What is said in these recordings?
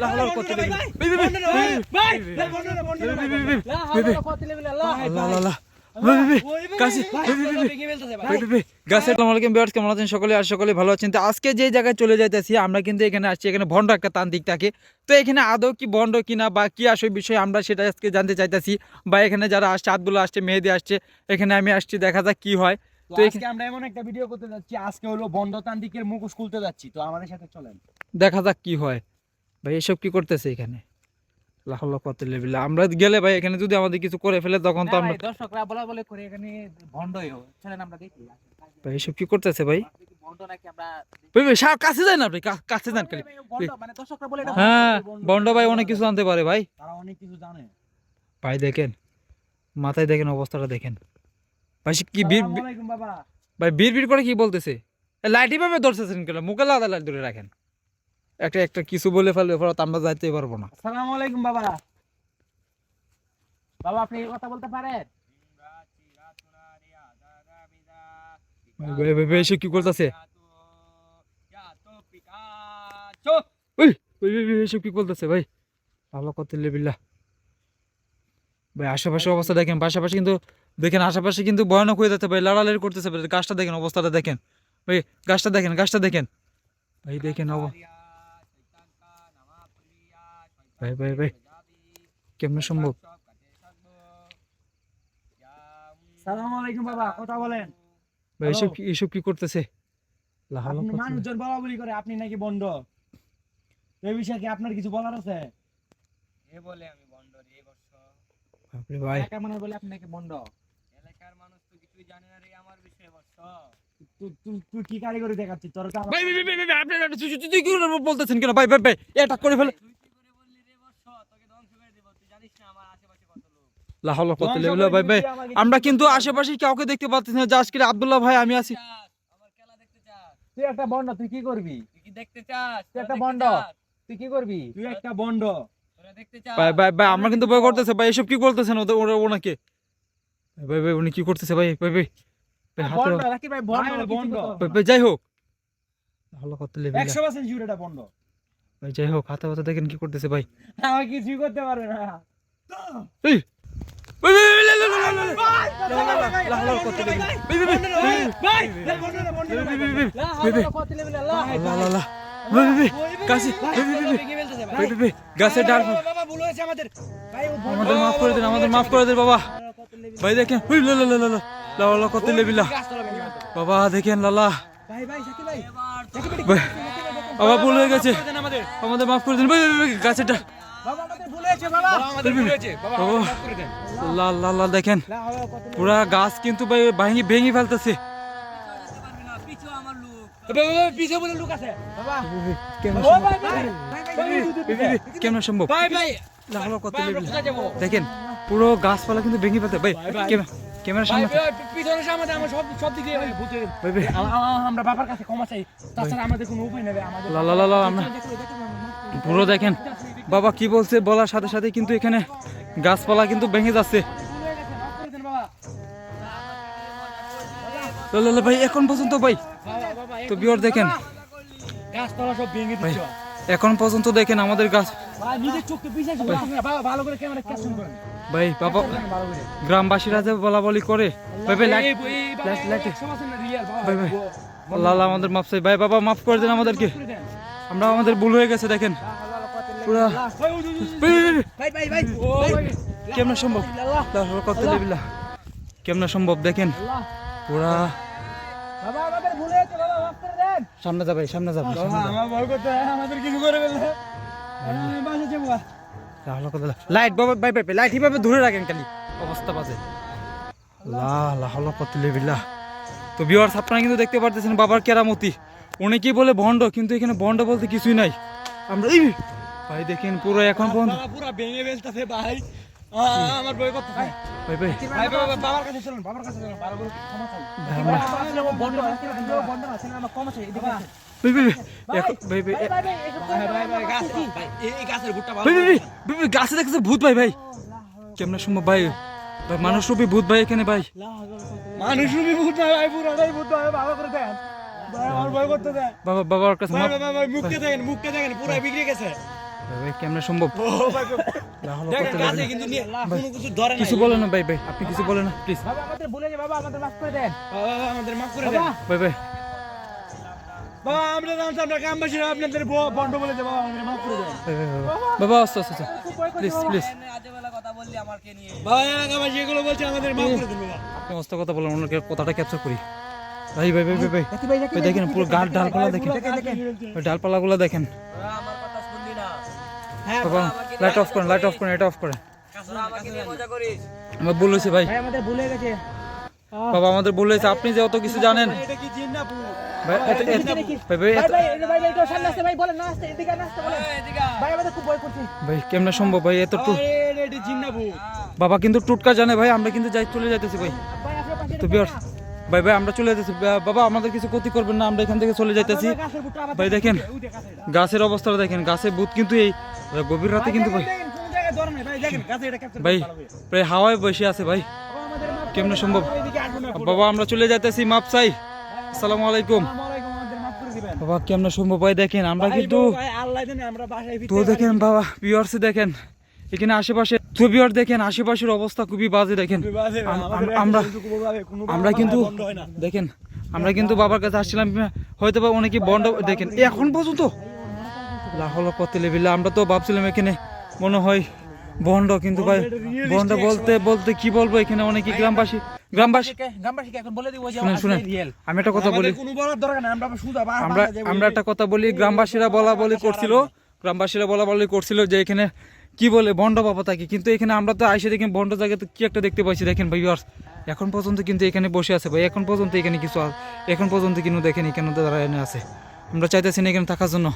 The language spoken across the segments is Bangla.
লাল করতে সকলে ভালো আছেন। তো আজকে যে জায়গায় চলে যাইতেছি আমরা কিন্তু এখানে আসছি, এখানে ভণ্ড একটা তান্ত্রিক থাকে। তো এখানে আদৌ কি ভণ্ড কিনা বা কি আসল বিষয় আমরা সেটা আজকে জানতে চাইতেছি। বা এখানে যারা আসছে, আব্দুল্লাহ আসছে, মেহেদি আসছে, এখানে আমি আসছি, দেখা যাক কি হয়। তো আজকে আমরা এমন একটা ভিডিও করতে যাচ্ছি, আজকে হলো ভণ্ডতান্ত্রিকের মুখোশ খুলতে যাচ্ছি। তো আমাদের সাথে চলেন, দেখা যাক কি হয়। ভাই এসব কি করতেছে এখানে? আমরা গেলে ভাই এখানে যদি আমাদের কিছু করে ফেলে তখন তো আমরা দর্শকরা বলা বলে করে এখানে ভণ্ডই হবে। চলেন আমরা দেখি ভাই এসব কি করতেছে ভাই। ভণ্ড নাকি আমরা ভাই কাছে যান আপনি, কাছে যান খালি। ভণ্ড মানে দর্শকরা বলে এটা হ্যাঁ ভণ্ড ভাই অনেক কিছু জানতে পারে ভাই। তারা অনেক কিছু জানে ভাই দেখেন মাথায়, দেখেন অবস্থাটা দেখেন ভাই। সে কি বীর আসসালামু আলাইকুম বাবা। ভাই বীর করে কি বলতেছে? লাইটি ভাবে ধরতেছেন কেন? মুখে লাদা লাইট ধরে রাখেন। একটা কিছু বলে ফেলবে পরে আমরা যাইতে পারবো না। আসসালামু আলাইকুম বাবা। বাবা আপনি কথা বলতে পারেন? ভাই এসব কি করতেছে? এসব কি করতেছে ভাই? ভালো করতে বিল্লাহ ভাই। আশেপাশে অবস্থা দেখেন, পাশাপাশি কিন্তু দেখেন আশেপাশে কিন্তু ভয়ানক হয়ে যাচ্ছে ভাই। লড়ালড়ি করতেছে ভাই। গাছটা দেখেন, অবস্থাটা দেখেন ভাই। গাছটা দেখেন ভাই। দেখেন ভাই কেমন সম্ভব? আসসালামু আলাইকুম বাবা, কথা বলেন ভাই এসব কি করতেছে? মানুষজন বলা বলি করে আপনি নাকি ভণ্ড। এই বিষয়ে কি আপনার কিছু বলার আছে? এ বলে আমি ভণ্ড রে বর্ষ। বাপরে ভাই, এলাকার মানুষ বলে আপনি নাকি ভণ্ড। এলাকার মানুষ তো কিছুই জানে না রে আমার বিষয়ে বর্ষ। তুই কি কারিগরি দেখাচ্ছিস তোর? ভাই আপনি তুই কি বলতেছেন কেন ভাই? এটা করে ফেলে তুই কি করে বললি রে বর্ষ? তোকে ধ্বংস করে দেব। তুই জানিস না আমার আশেপাশে কত লোক। লাহল করতে লেবিল্লাহ ভাই। আমরা কিন্তু আশেপাশে কাউকে দেখতে পাচ্ছি না। যে আজকে আব্দুল্লাহ ভাই আমি আছি। আমার খেলা দেখতে চাস? তুই একটা ভণ্ড, তুই কি করবি? তুই কি দেখতে চাস? তুই একটা ভণ্ড, তুই কি করবি? তুই একটা ভণ্ড। তোরা দেখতে চাস? ভাই আমরা কিন্তু ভয় করতেছে ভাই। এসব কি করতেছেন ওনাকে? ভাই উনি কি করতেছে ভাই? ভণ্ড নাকি ভাই? ভণ্ড ভাই যাই হোক, লাহল করতে লেবিল্লাহ 100% জিরো এটা ভণ্ড। ভাই। যাই হোক, হাতে দেখেন কি করতেছে ভাই। আমাকে কিছুই করতে পারবে না। এই লাহল করতে গাছের ডাল। আমাদের মাফ করে দেন বাবা। ভাই দেখেন লালা করতে লেবিল্লাহ বাবা। দেখেন লালা বাবা ভুল হয়ে গেছে, আমাদের মাফ করে দেন ভাই। গাছের ডাল লাল লাল লাল দেখেন পুরা গাছ কিন্তু ভাই ভেঙে ফেলতেছে। পিছু আমার লোক। পিছে বলে লোক আছে বাবা। কেমন সম্ভব? লাহল করতে দেখেন পুরো গাছপালা কিন্তু ভেঙে ফেলতে ভাই। ক্যামেরার সামনে পিছনে সামনে আমার সব দিকে আমরা বাবার কাছে ক্ষমা চাই। তাছাড়া আমাদের কোনো উপায় নেই আমাদের। লালা আমরা পুরো দেখেন বাবা কি বলছে, বলার সাথে সাথে কিন্তু এখানে গাছপালা কিন্তু ভেঙে যাচ্ছে। ভাই এখন পর্যন্ত ভাই তো বিয়র দেখেন গাছপালা সব ভেঙে ভাই। দিচ্ছে এখন পর্যন্ত দেখেন আমাদের গাছ ভাই। নিজের চোখে বিশ্বাস করুন বাবা, ভালো করে ক্যামেরা ক্যাপশন করেন ভাই। বাবা গ্রামবাসীরা যে বলা বলি করে ভাই লালা আমাদের মাফ চাই ভাই। বাবা মাফ করে দেন আমাদেরকে, আমরা আমাদের ভুল হয়ে গেছে। দেখেন পুরা কেমন সম্ভব? কেমন সম্ভব? দেখেন পুরা সামনে যাবে, সামনে যাবে। লাইট বাবা ভাই লাইট হিভাবে ধরে রাখেন খালি, অবস্থা বাজে। লাহল করতে লেবিল্লাহ। তো ভিউয়ার্স আপনারা কিন্তু দেখতে পারতেছেন বাবার কেরামতি। অনেকেই বলে ভণ্ড, কিন্তু এখানে ভণ্ড বলতে কিছুই নাই। আমরা ভাই দেখেন পুরো এখন পর্যন্ত পুরো ভেঙে ফেলতেছে ভাই। আমার ভয় করতেছে ভাই বাবার কাছে চলুন, বাবার কাছে চলুন, ভালো করে ক্ষমা চাই। বন্ধ আছে না, আমার ক্ষমা চাই। এদিকে গাছে দেখছে ভূত ভাই। কেমন সম্ভব ভাই? মানুষ রূপী ভূত ভাই এখানে ভাই। মানুষ রূপী ভূত ভাই, পুরাটাই ভূত ভাই। ভালো করে দেন ভাই, আমার ভয় করতে দেন বাবার কাছে মুখকে দেখেন পুরো বিগড়ে গেছে। ভাই কেমনে সম্ভব লা হাওলা দেখেন কুওয়াতা ইল্লা গাছে বিল্লাহ। কিন্তু নিয়ে কোনো কিছু ধরে না কিছু বলেন না ভাই ভাই আপনি কিছু বলেন না প্লিজ বাবা আমাদের ভুলে গেছে বাবা আমাদের মাফ করে দেন বাবা আমাদের মাফ করে দেন ভাই ভাই বাবা আমরা জানতাম আমরা গ্রামবাসী আপনাদের বন্ধ বলে দেব বাবা আমাদের মাফ করে দেন বাবা আস্তে আস্তে প্লিজ প্লিজ আজে বেলা কথা বললি আমাকে নিয়ে বাবা এলাকাবাসী এগুলো বলছে আমাদের মাফ করে দেন বাবা আপনি মস্ত কথা বলেন ওনাকে কথাটা ক্যাপচার করি ভাই ভাই ভাই ভাই ভাই দেখি ভাই ভাই দেখেন পুরো গাছ ডালপালা দেখেন ওই ডালপালাগুলো দেখেন তোরা আমার কথা শুনলি না হ্যাঁ বাবা লাইট অফ করেন এটা অফ করেন তোরা আমাকে নিয়ে মজা করিস আমার ভুল হয়েছে ভাই ভাই আমাদের ভুলে গেছে বাবা আমাদের ভুল হয়েছে আপনি যে অত কিছু জানেন এটা কি জিন না পুরো ভাই ভাই ভাই ভাই ভাই এটা সামনে আসতে ভাই বলেন না আসতে এদিকে না আসতে বলেন এদিকে আয়। ভাই আমাদের খুব ভয় করছে ভাই কেমনে সম্ভব ভাই এত টুট এটা জিন না পুরো বাবা কিন্তু টুটকা জানে ভাই আমরা কিন্তু যাই চলে যাইতেছি ভাই ভাই আপনার পাশে তো বিয়ার ভাই ভাই আমরা চলে যাইতেছি বাবা আমাদের কিছু ক্ষতি করবেন না আমরা এখান থেকে চলে যাইতেছি গাছের বুটা আবার ভাই দেখেন ওই দেখেন গাছের অবস্থাটা দেখেন গাছে ভূত কিন্তু এই গভীর রাতে কিন্তু ভাই দেখেন কোন জায়গায় ধরে নাই ভাই দেখেন গাছে এটা ক্যাপচার ভাই প্রায় হাওয়ায় বসে আছে ভাই আমাদের মাফ কেমনে সম্ভব এদিকে আসুন না বাবা আমরা চলে যাইতেছি মাপ চাই আসসালামু আলাইকুম আসসালামু আলাইকুম আমাদের মাফ করে দিবেন বাবা কেমনে সম্ভব ভাই দেখেন আমরা কিন্তু ভাই আল্লাহ জানে আমরা বাসায় তো দেখেন বাবা ভিউয়ার্স দেখেন এখানে আশেপাশে তো ভিউয়ার দেখেন আশেপাশের অবস্থা খুবই বাজে দেখেন আমরা কিন্তু দেখেন আমরা কিন্তু বাবার কাছে আসছিলাম হয়তো বা অনেকে বন্ড দেখেন এখন পর্যন্ত লাহল পতেলে বিল্লা আমরা তো ভাবছিলাম এখানে মনে হয় বন্ড কিন্তু ভাই বন্ড বলতে বলতে কি বলবো এখানে অনেকে গ্রামবাসী গ্রামবাসীকে এখন বলে দিব যে শুনেন শুনেন আমি একটা কথা বলি কোনো বলার দরকার নাই আমরা সুজা আমরা আমরা একটা কথা বলি গ্রামবাসীরা বলা বলি করছিল যে এখানে কি বলে বন্ড বাবা থাকে কিন্তু এখানে আমরা তো আইসে দেখেন বন্ড জায়গাতে কি একটা দেখতে পাইছি দেখেন ভাই ভিউয়ার্স এখন পর্যন্ত কিন্তু এখানে বসে আছে ভাই এখন পর্যন্ত এখানে কিছু এখন পর্যন্ত কিন্তু দেখেন এখানে তারা এনে আছে আমরা চাইতেছি না এখানে থাকার জন্য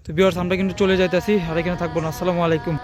তো ভিউয়ার্স আমরা কিন্তু চলে যাইতেছি আর এখানে থাকবো না আসসালামু আলাইকুম